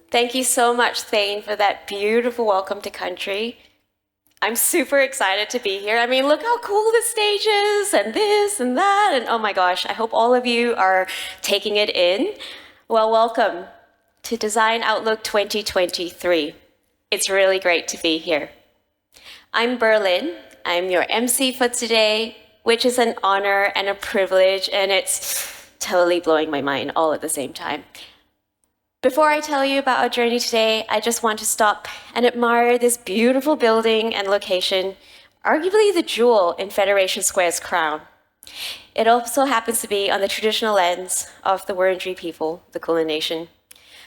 Thank you so much, Thane, for that beautiful welcome to country. I'm super excited to be here. I mean, look how cool this stage is, and this and that, and oh my gosh, I hope all of you are taking it in. Well, welcome to Design Outlook 2023. It's really great to be here. I'm Berlin. I'm your MC for today, which is an honor and a privilege, and it's totally blowing my mind all at the same time. Before I tell you about our journey today, I just want to stop and admire this beautiful building and location, arguably the jewel in Federation Square's crown. It also happens to be on the traditional lands of the Wurundjeri people, the Kulin Nation.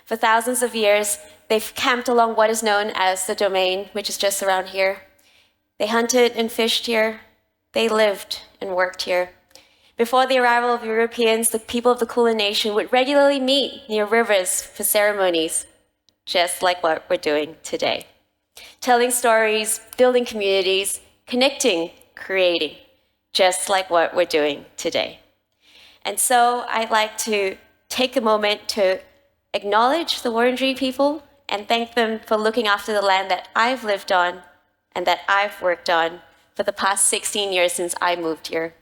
For thousands of years, they've camped along what is known as the domain, which is just around here. They hunted and fished here. They lived and worked here. Before the arrival of Europeans, the people of the Kulin Nation would regularly meet near rivers for ceremonies, just like what we're doing today. Telling stories, building communities, connecting, creating, just like what we're doing today. And so I'd like to take a moment to acknowledge the Wurundjeri people and thank them for looking after the land that I've lived on and that I've worked on for the past 16 years since I moved here.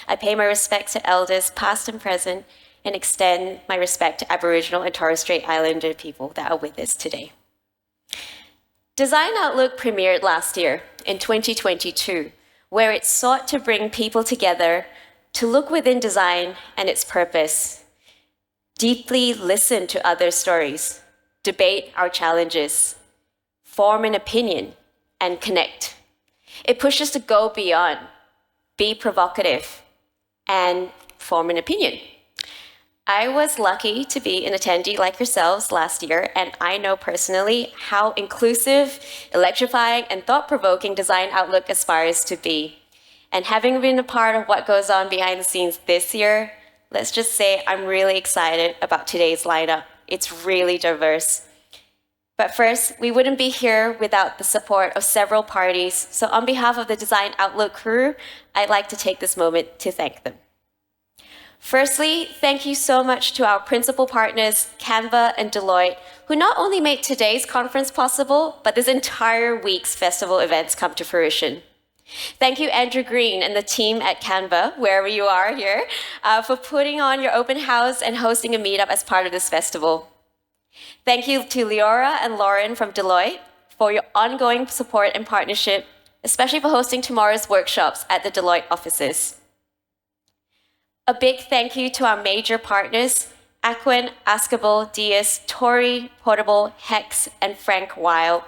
I pay my respects to elders past and present and extend my respect to Aboriginal and Torres Strait Islander people that are with us today. Design Outlook premiered last year in 2022, where it sought to bring people together to look within design and its purpose, deeply listen to other stories, debate our challenges, form an opinion, and connect. It pushes to go beyond, be provocative, and form an opinion. I was lucky to be an attendee like yourselves last year, and I know personally how inclusive, electrifying, and thought-provoking Design Outlook aspires to be. And having been a part of what goes on behind the scenes this year, let's just say I'm really excited about today's lineup. It's really diverse. But first, we wouldn't be here without the support of several parties. So on behalf of the Design Outlook crew, I'd like to take this moment to thank them. Firstly, thank you so much to our principal partners, Canva and Deloitte, who not only made today's conference possible, but this entire week's festival events come to fruition. Thank you, Andrew Green and the team at Canva, wherever you are here, for putting on your open house and hosting a meetup as part of this festival. Thank you to Leora and Lauren from Deloitte for your ongoing support and partnership, especially for hosting tomorrow's workshops at the Deloitte offices. A big thank you to our major partners, Aquin, Askable, Dias, Tori, Portable, Hex, and Frank Weil.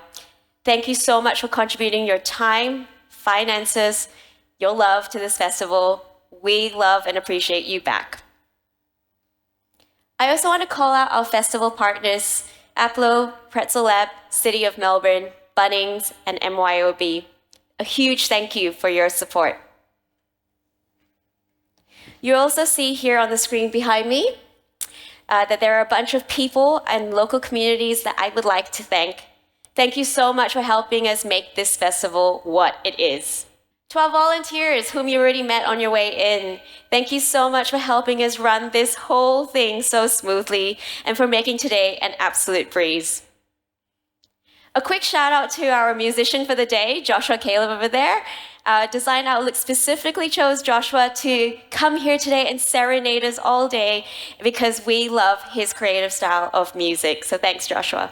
Thank you so much for contributing your time, finances, your love to this festival. We love and appreciate you back. I also want to call out our festival partners, Aplo, Pretzel Lab, City of Melbourne, Bunnings, and MYOB. A huge thank you for your support. You also see here on the screen behind me that there are a bunch of people and local communities that I would like to thank. Thank you so much for helping us make this festival what it is. To our volunteers whom you already met on your way in, thank you so much for helping us run this whole thing so smoothly and for making today an absolute breeze. A quick shout out to our musician for the day, Joshua Caleb over there. Design Outlook specifically chose Joshua to come here today and serenade us all day because we love his creative style of music. So thanks, Joshua.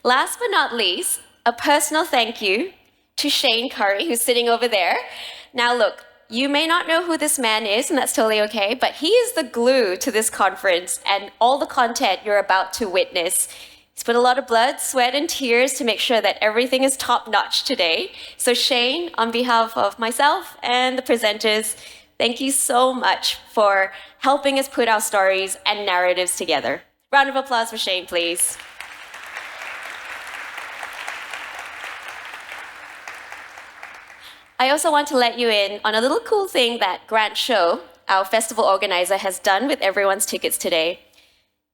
Last but not least, a personal thank you to Shane Curry, who's sitting over there. Now look, you may not know who this man is, and that's totally okay, but he is the glue to this conference and all the content you're about to witness. He's put a lot of blood, sweat, and tears to make sure that everything is top-notch today. So Shane, on behalf of myself and the presenters, thank you so much for helping us put our stories and narratives together. Round of applause for Shane, please. I also want to let you in on a little cool thing that Grant Show, our festival organizer, has done with everyone's tickets today.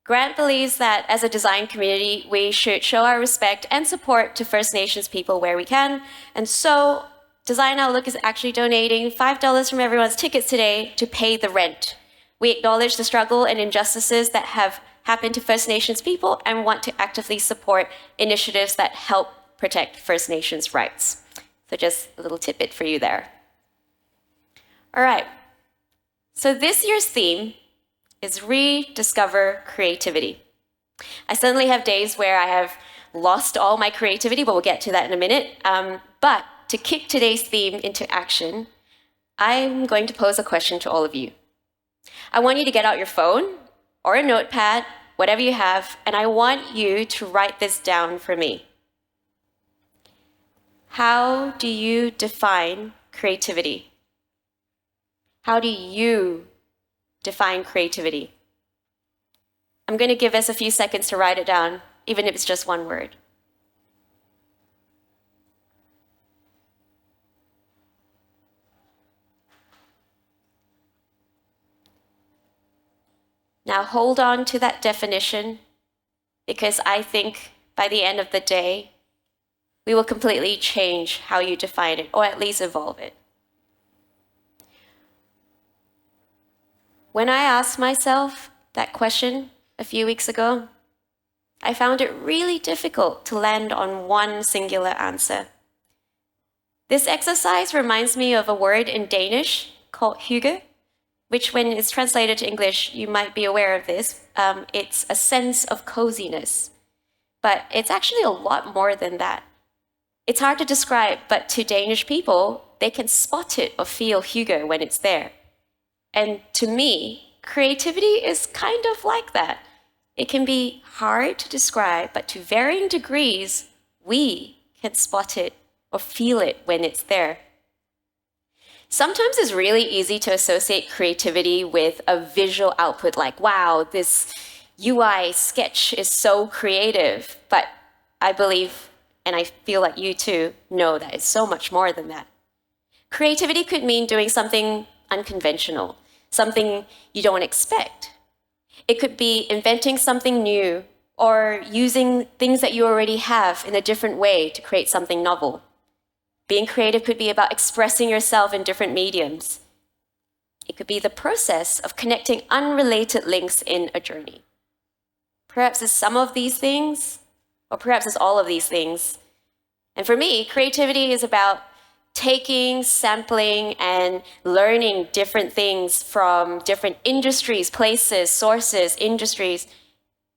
Grant believes that as a design community, we should show our respect and support to First Nations people where we can. And so Design Outlook is actually donating $5 from everyone's tickets today to pay the rent. We acknowledge the struggle and injustices that have happen to First Nations people and want to actively support initiatives that help protect First Nations rights. So just a little tidbit for you there. All right, so this year's theme is rediscover creativity. I suddenly have days where I have lost all my creativity, but we'll get to that in a minute. But to kick today's theme into action, I'm going to pose a question to all of you. I want you to get out your phone or a notepad, whatever you have, and I want you to write this down for me. How do you define creativity? How do you define creativity? I'm going to give us a few seconds to write it down, even if it's just one word. Now hold on to that definition, because I think by the end of the day, we will completely change how you define it, or at least evolve it. When I asked myself that question a few weeks ago, I found it really difficult to land on one singular answer. This exercise reminds me of a word in Danish called hygge, which when it's translated to English, you might be aware of this. It's a sense of coziness, but it's actually a lot more than that. It's hard to describe, but to Danish people, they can spot it or feel hygge when it's there. And to me, creativity is kind of like that. It can be hard to describe, but to varying degrees, we can spot it or feel it when it's there. Sometimes it's really easy to associate creativity with a visual output like, wow, this UI sketch is so creative. But I believe, and I feel like you too, know that it's so much more than that. Creativity could mean doing something unconventional, something you don't expect. It could be inventing something new or using things that you already have in a different way to create something novel. Being creative could be about expressing yourself in different mediums. It could be the process of connecting unrelated links in a journey. Perhaps it's some of these things, or perhaps it's all of these things. And for me, creativity is about taking, sampling, and learning different things from different industries, places, sources, industries.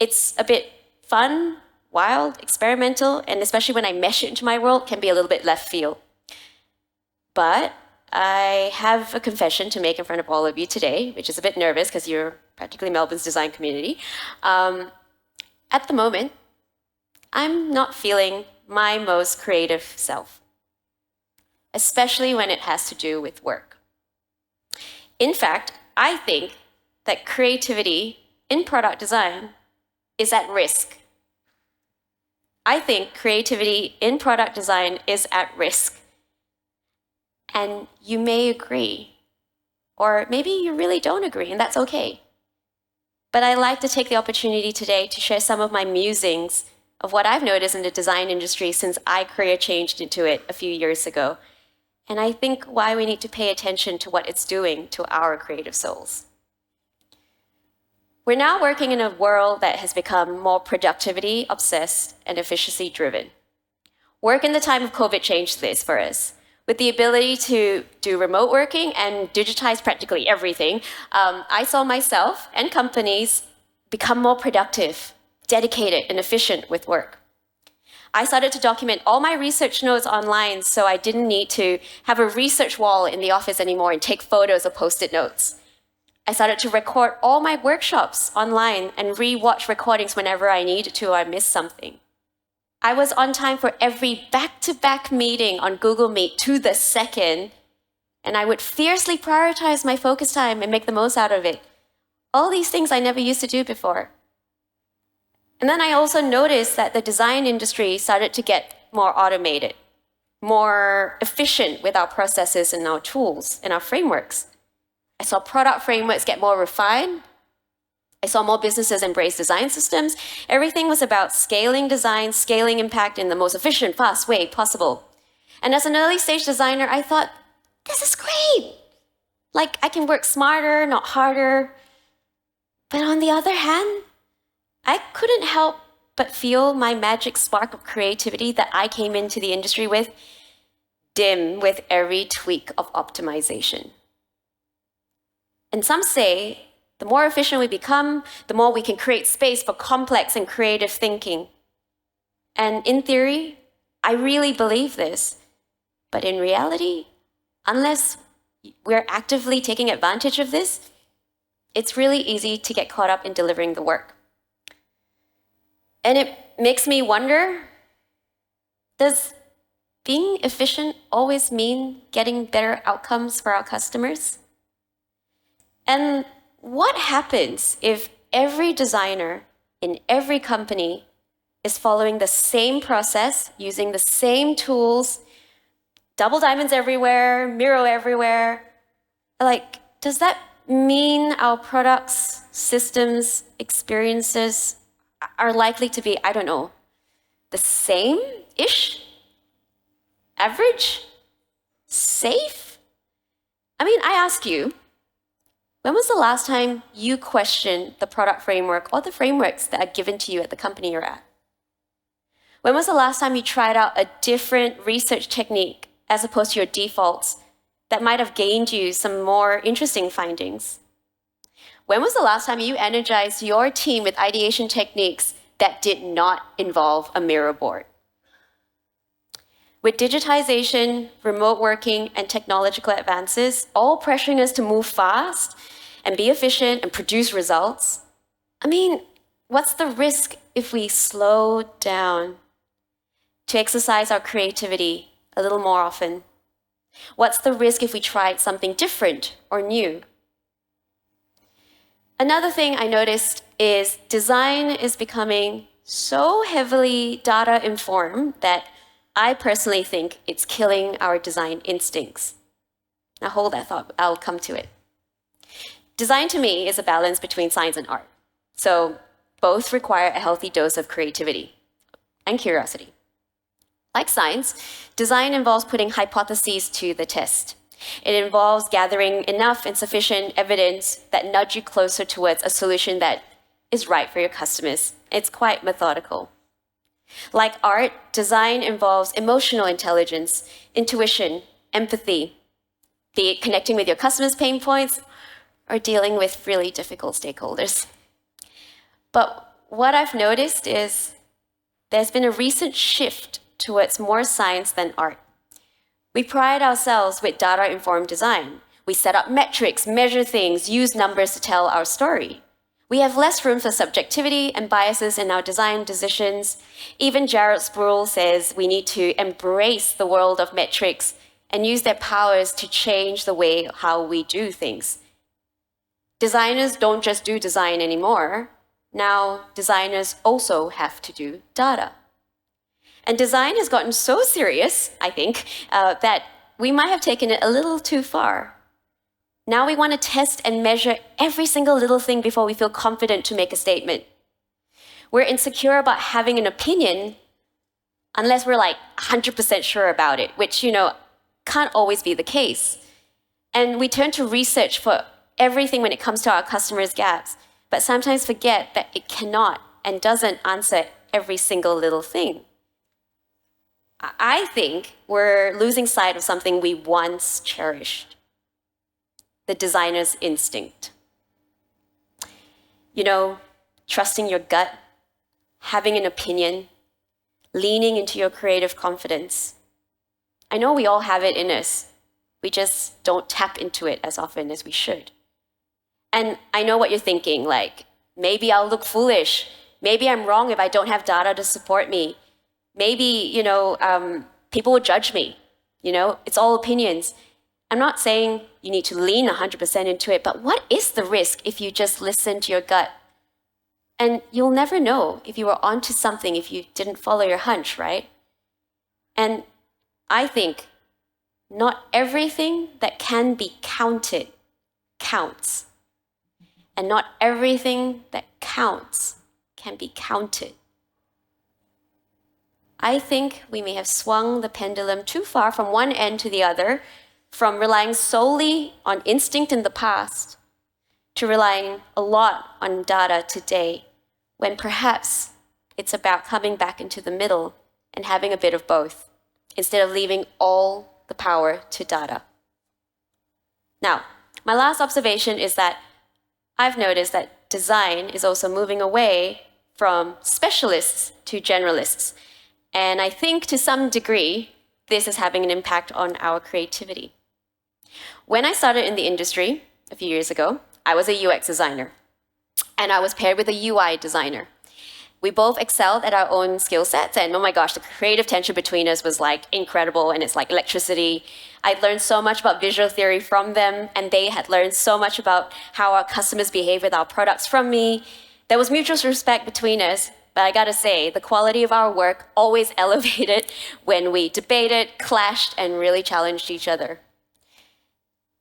It's a bit fun, wild, experimental, and especially when I mesh it into my world, can be a little bit left field. But I have a confession to make in front of all of you today, which is a bit nervous because you're practically Melbourne's design community. At the moment, I'm not feeling my most creative self, especially when it has to do with work. In fact, I think that creativity in product design is at risk. I think creativity in product design is at risk. And you may agree, or maybe you really don't agree, and that's okay. But I'd like to take the opportunity today to share some of my musings of what I've noticed in the design industry since I career changed into it a few years ago. And I think why we need to pay attention to what it's doing to our creative souls. We're now working in a world that has become more productivity obsessed and efficiency driven. Work in the time of COVID changed this for us. With the ability to do remote working and digitize practically everything, I saw myself and companies become more productive, dedicated, and efficient with work. I started to document all my research notes online so I didn't need to have a research wall in the office anymore and take photos or post-it notes. I started to record all my workshops online and re-watch recordings whenever I needed to or I missed something. I was on time for every back-to-back meeting on Google Meet to the second, and I would fiercely prioritize my focus time and make the most out of it. All these things I never used to do before. And then I also noticed that the design industry started to get more automated, more efficient with our processes and our tools and our frameworks. I saw product frameworks get more refined. I saw more businesses embrace design systems. Everything was about scaling design, scaling impact in the most efficient, fast way possible. And as an early stage designer, I thought, this is great. Like, I can work smarter, not harder. But on the other hand, I couldn't help but feel my magic spark of creativity that I came into the industry with dim with every tweak of optimization. And some say the more efficient we become, the more we can create space for complex and creative thinking. And in theory, I really believe this. But in reality, unless we're actively taking advantage of this, it's really easy to get caught up in delivering the work. And it makes me wonder, does being efficient always mean getting better outcomes for our customers? And what happens if every designer in every company is following the same process, using the same tools, double diamonds everywhere, Miro everywhere? Like, does that mean our products, systems, experiences are likely to be, I don't know, the same-ish? Average? Safe? I mean, I ask you, when was the last time you questioned the product framework or the frameworks that are given to you at the company you're at? When was the last time you tried out a different research technique as opposed to your defaults that might have gained you some more interesting findings? When was the last time you energized your team with ideation techniques that did not involve a Miro board? With digitization, remote working, and technological advances all pressuring us to move fast and be efficient and produce results, I mean, what's the risk if we slow down to exercise our creativity a little more often? What's the risk if we tried something different or new? Another thing I noticed is design is becoming so heavily data informed that I personally think it's killing our design instincts. Now hold that thought, I'll come to it. Design to me is a balance between science and art. So both require a healthy dose of creativity and curiosity. Like science, design involves putting hypotheses to the test. It involves gathering enough and sufficient evidence that nudge you closer towards a solution that is right for your customers. It's quite methodical. Like art, design involves emotional intelligence, intuition, empathy, be it connecting with your customers' pain points or dealing with really difficult stakeholders. But what I've noticed is there's been a recent shift towards more science than art. We pride ourselves with data-informed design. We set up metrics, measure things, use numbers to tell our story. We have less room for subjectivity and biases in our design decisions. Even Jared Spruill says we need to embrace the world of metrics and use their powers to change the way how we do things. Designers don't just do design anymore. Now, designers also have to do data. And design has gotten so serious, I think, that we might have taken it a little too far. Now we want to test and measure every single little thing before we feel confident to make a statement. We're insecure about having an opinion unless we're like 100% sure about it, which, can't always be the case. And we turn to research for everything when it comes to our customers' gaps, but sometimes forget that it cannot and doesn't answer every single little thing. I think we're losing sight of something we once cherished: the designer's instinct. Trusting your gut, having an opinion, leaning into your creative confidence. I know we all have it in us. We just don't tap into it as often as we should. And I know what you're thinking, like, maybe I'll look foolish. Maybe I'm wrong if I don't have data to support me. Maybe, people will judge me. It's all opinions. I'm not saying you need to lean 100% into it, but what is the risk if you just listen to your gut? And you'll never know if you were onto something if you didn't follow your hunch, right? And I think not everything that can be counted counts. And not everything that counts can be counted. I think we may have swung the pendulum too far from one end to the other, from relying solely on instinct in the past to relying a lot on data today, when perhaps it's about coming back into the middle and having a bit of both, instead of leaving all the power to data. Now, my last observation is that I've noticed that design is also moving away from specialists to generalists. And I think to some degree, this is having an impact on our creativity. When I started in the industry a few years ago, I was a UX designer, and I was paired with a UI designer. We both excelled at our own skill sets, and oh my gosh, the creative tension between us was like incredible, and it's like electricity. I'd learned so much about visual theory from them, and they had learned so much about how our customers behave with our products from me. There was mutual respect between us, but I gotta say, the quality of our work always elevated when we debated, clashed, and really challenged each other.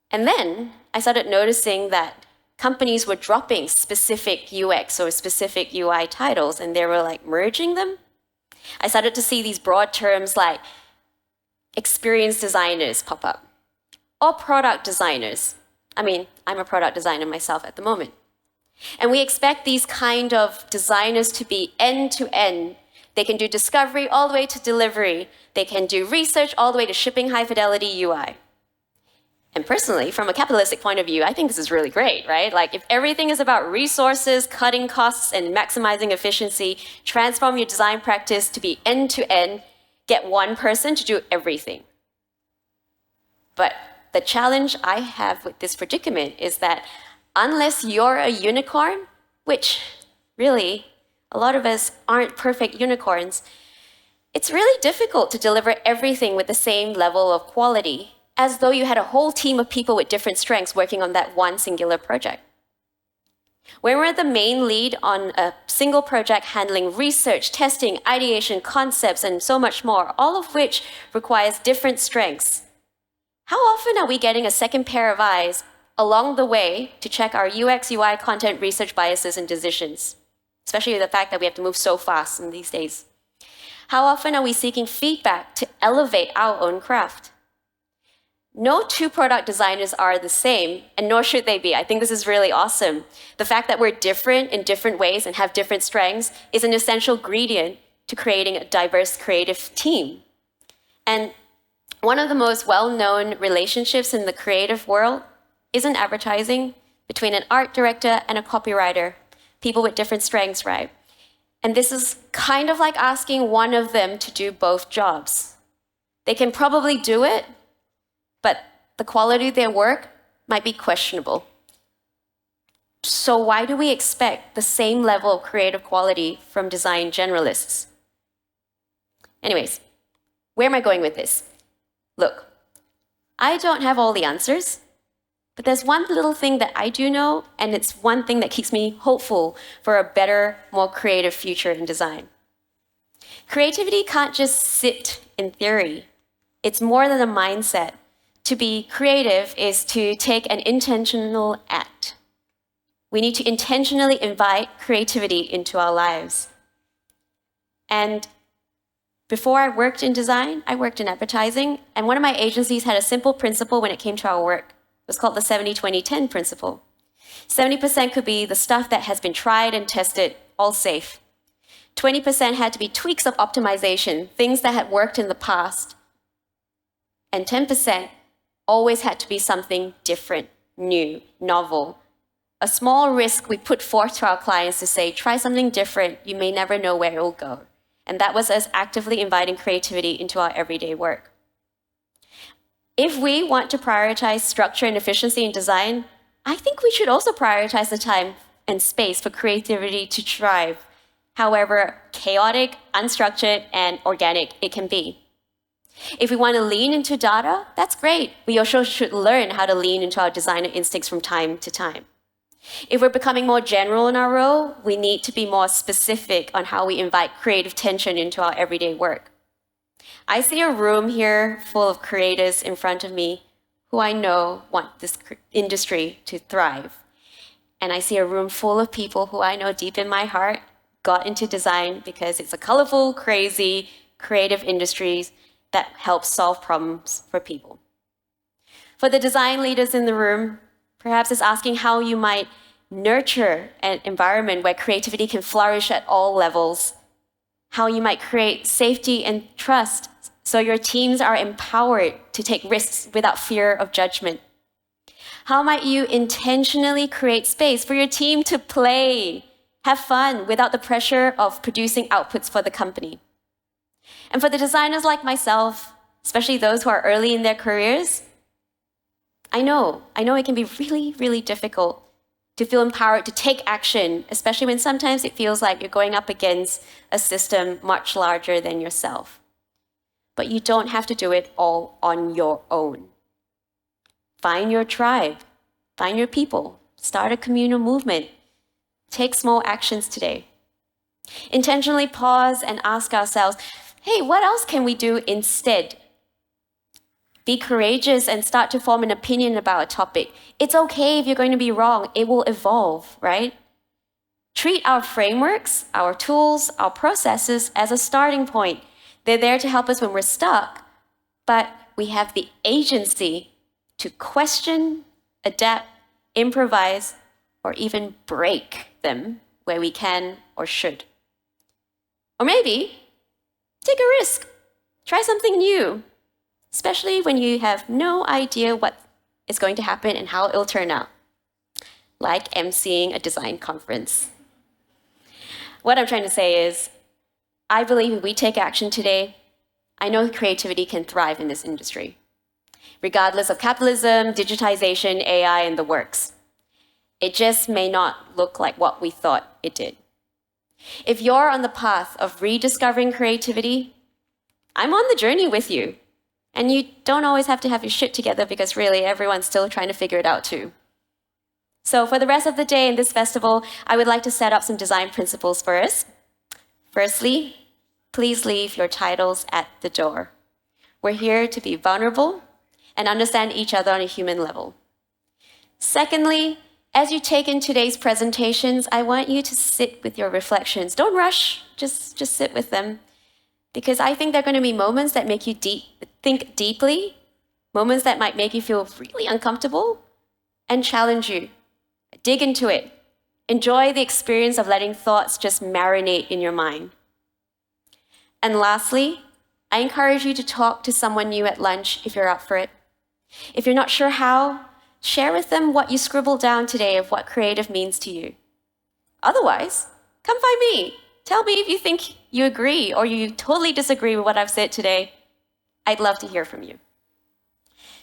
And then I started noticing that companies were dropping specific UX or specific UI titles, and they were like merging them. I started to see these broad terms like experienced designers pop up, or product designers. I mean, I'm a product designer myself at the moment. And we expect these kind of designers to be end-to-end. They can do discovery all the way to delivery. They can do research all the way to shipping high-fidelity UI. And personally, from a capitalistic point of view, I think this is really great, right? Like, if everything is about resources, cutting costs, and maximizing efficiency, transform your design practice to be end-to-end, get one person to do everything. But the challenge I have with this predicament is that unless you're a unicorn, which really, a lot of us aren't perfect unicorns, it's really difficult to deliver everything with the same level of quality, as though you had a whole team of people with different strengths working on that one singular project. When we're the main lead on a single project handling research, testing, ideation, concepts, and so much more, all of which requires different strengths, how often are we getting a second pair of eyes along the way to check our UX, UI, content, research biases and decisions, especially the fact that we have to move so fast in these days? How often are we seeking feedback to elevate our own craft? No two product designers are the same, and nor should they be. I think this is really awesome. The fact that we're different in different ways and have different strengths is an essential ingredient to creating a diverse creative team. And one of the most well-known relationships in the creative world is in advertising between an art director and a copywriter, people with different strengths, right? And this is kind of like asking one of them to do both jobs. They can probably do it, but the quality of their work might be questionable. So why do we expect the same level of creative quality from design generalists? Anyways, where am I going with this? Look, I don't have all the answers, but there's one little thing that I do know, and it's one thing that keeps me hopeful for a better, more creative future in design. Creativity can't just sit in theory. It's more than a mindset. To be creative is to take an intentional act. We need to intentionally invite creativity into our lives. And before I worked in design, I worked in advertising, and one of my agencies had a simple principle when it came to our work. It was called the 70-20-10 principle. 70% could be the stuff that has been tried and tested, all safe. 20% had to be tweaks of optimization, things that had worked in the past. And 10% always had to be something different, new, novel. A small risk we put forth to our clients to say, try something different, you may never know where it will go. And that was us actively inviting creativity into our everyday work. If we want to prioritize structure and efficiency in design, I think we should also prioritize the time and space for creativity to thrive, however chaotic, unstructured, and organic it can be. If we want to lean into data, that's great. We also should learn how to lean into our designer instincts from time to time. If we're becoming more general in our role, we need to be more specific on how we invite creative tension into our everyday work. I see a room here full of creatives in front of me who I know want this industry to thrive. And I see a room full of people who I know deep in my heart got into design because it's a colorful, crazy, creative industry that helps solve problems for people. For the design leaders in the room, perhaps it's asking how you might nurture an environment where creativity can flourish at all levels, how you might create safety and trust so your teams are empowered to take risks without fear of judgment. How might you intentionally create space for your team to play, have fun without the pressure of producing outputs for the company? And for the designers like myself, especially those who are early in their careers, I know it can be really, really difficult to feel empowered to take action, especially when sometimes it feels like you're going up against a system much larger than yourself. But you don't have to do it all on your own. Find your tribe, find your people, start a communal movement. Take small actions today. Intentionally pause and ask ourselves, hey, what else can we do instead? Be courageous and start to form an opinion about a topic. It's okay if you're going to be wrong. It will evolve, right? Treat our frameworks, our tools, our processes as a starting point. They're there to help us when we're stuck, but we have the agency to question, adapt, improvise, or even break them where we can or should. Or maybe take a risk. Try something new, especially when you have no idea what is going to happen and how it'll turn out, like emceeing a design conference. What I'm trying to say is, I believe if we take action today, I know creativity can thrive in this industry, regardless of capitalism, digitization, AI, and the works. It just may not look like what we thought it did. If you're on the path of rediscovering creativity, I'm on the journey with you. And you don't always have to have your shit together because really everyone's still trying to figure it out too. So for the rest of the day in this festival, I would like to set up some design principles for us. Firstly, please leave your titles at the door. We're here to be vulnerable and understand each other on a human level. Secondly, as you take in today's presentations, I want you to sit with your reflections. Don't rush, just sit with them. Because I think there are going to be moments that make you think deeply, moments that might make you feel really uncomfortable, and challenge you. Dig into it. Enjoy the experience of letting thoughts just marinate in your mind. And lastly, I encourage you to talk to someone new at lunch if you're up for it. If you're not sure how, share with them what you scribbled down today of what creative means to you. Otherwise, come find me. Tell me if you think you agree or you totally disagree with what I've said today. I'd love to hear from you.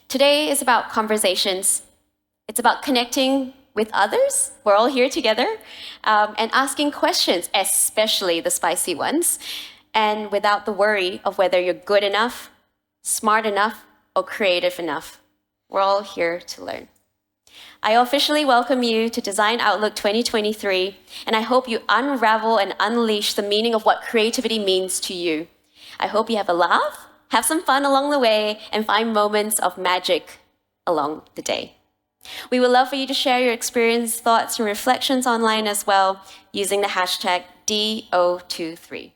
Today is about conversations. It's about connecting with others. We're all here together, and asking questions, especially the spicy ones, and without the worry of whether you're good enough, smart enough, or creative enough. We're all here to learn. I officially welcome you to Design Outlook 2023, and I hope you unravel and unleash the meaning of what creativity means to you. I hope you have a laugh, have some fun along the way, and find moments of magic along the day. We would love for you to share your experience, thoughts, and reflections online as well using the hashtag DO23.